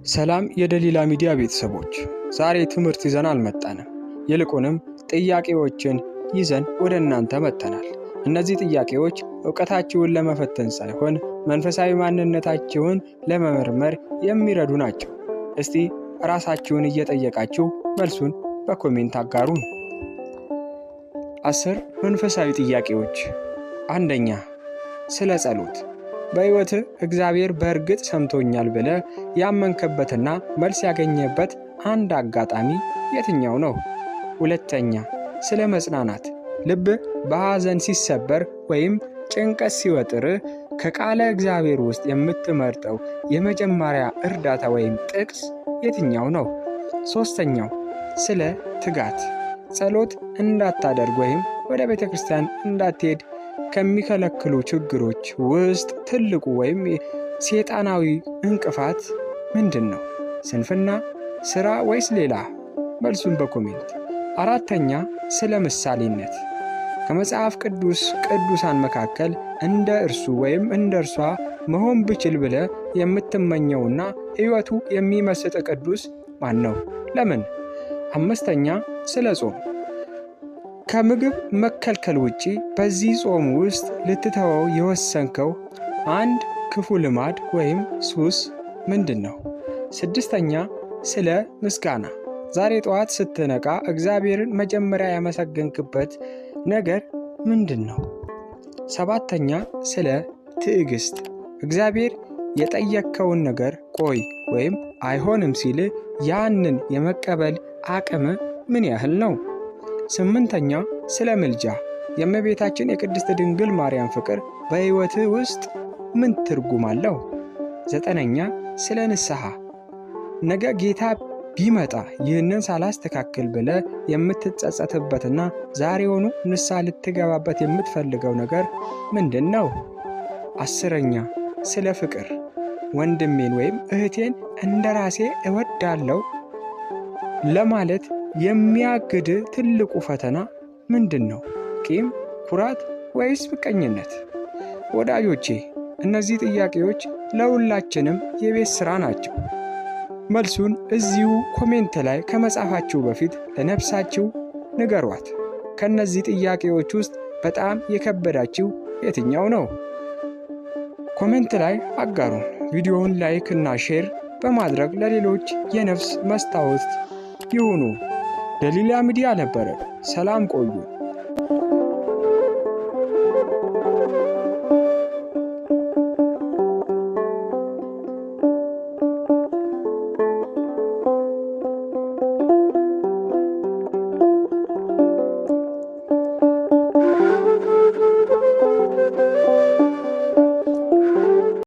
ሰላም የደሊላ ሚዲያ ቤተሰቦች፣ ዛሬ ትምህርት ይዘን አልመጣንም። ይልቁንም ጥያቄዎችን ይዘን ወደ እናንተ መጥተናል። እነዚህ ጥያቄዎች ዕውቀታችሁን ለመፈተን ሳይሆን መንፈሳዊ ማንነታችሁን ለመመርመር የሚረዱ ናቸው። እስቲ ራሳችሁን እየጠየቃችሁ መልሱን በኮሜንት አጋሩን። 10 መንፈሳዊ ጥያቄዎች። አንደኛ፣ ስለ ጸሎት። በሕይወት እግዚአብሔር በእርግጥ ሰምቶኛል ብለህ ያመንከበትና መልስ ያገኘበት አንድ አጋጣሚ የትኛው ነው? ሁለተኛ፣ ስለ መጽናናት። ልብ በሐዘን ሲሰበር ወይም ጭንቀት ሲወጥር ከቃለ እግዚአብሔር ውስጥ የምትመርጠው የመጀመሪያ እርዳታ ወይም ጥቅስ የትኛው ነው? ሶስተኛው፣ ስለ ትጋት። ጸሎት እንዳታደርግ ወይም ወደ ቤተ ክርስቲያን እንዳትሄድ ከሚከለክሉ ችግሮች ውስጥ ትልቁ ወይም ሰይጣናዊ እንቅፋት ምንድን ነው? ስንፍና፣ ሥራ ወይስ ሌላ? መልሱን በኮሜንት። አራተኛ፣ ስለ ምሳሌነት። ከመጽሐፍ ቅዱስ ቅዱሳን መካከል እንደ እርሱ ወይም እንደ እርሷ መሆን ብችል ብለህ የምትመኘውና ሕይወቱ የሚመስጥ ቅዱስ ማን ነው? ለምን? አምስተኛ፣ ስለ ጾም። ከምግብ መከልከል ውጪ በዚህ ጾም ውስጥ ልትተወው የወሰንከው አንድ ክፉ ልማድ ወይም ሱስ ምንድን ነው? ስድስተኛ፣ ስለ ምስጋና። ዛሬ ጠዋት ስትነቃ እግዚአብሔርን መጀመሪያ ያመሰገንክበት ነገር ምንድን ነው? ሰባተኛ፣ ስለ ትዕግስት። እግዚአብሔር የጠየቅከውን ነገር ቆይ ወይም አይሆንም ሲል ያንን የመቀበል አቅም ምን ያህል ነው? ስምንተኛ፣ ስለ ምልጃ። የእመቤታችን የቅድስት ድንግል ማርያም ፍቅር በሕይወትህ ውስጥ ምን ትርጉም አለው? ዘጠነኛ፣ ስለ ንስሐ። ነገ ጌታ ቢመጣ ይህንን ሳላስተካክል ብለህ የምትጸጸትበትና ዛሬውኑ ንስሐ ልትገባበት የምትፈልገው ነገር ምንድን ነው? አስረኛ፣ ስለ ፍቅር። ወንድሜን ወይም እህቴን እንደ ራሴ እወዳለሁ ለማለት የሚያግድ ትልቁ ፈተና ምንድን ነው? ቂም፣ ኩራት ወይስ ምቀኝነት? ወዳጆቼ፣ እነዚህ ጥያቄዎች ለሁላችንም የቤት ሥራ ናቸው። መልሱን እዚሁ ኮሜንት ላይ ከመጻፋችሁ በፊት ለነፍሳችሁ ንገሯት። ከነዚህ ጥያቄዎች ውስጥ በጣም የከበዳችሁ የትኛው ነው? ኮሜንት ላይ አጋሩን። ቪዲዮውን ላይክ እና ሼር በማድረግ ለሌሎች የነፍስ መስታወት ይሁኑ። ደሊላ ሚዲያ ነበረ። ሰላም ቆዩ።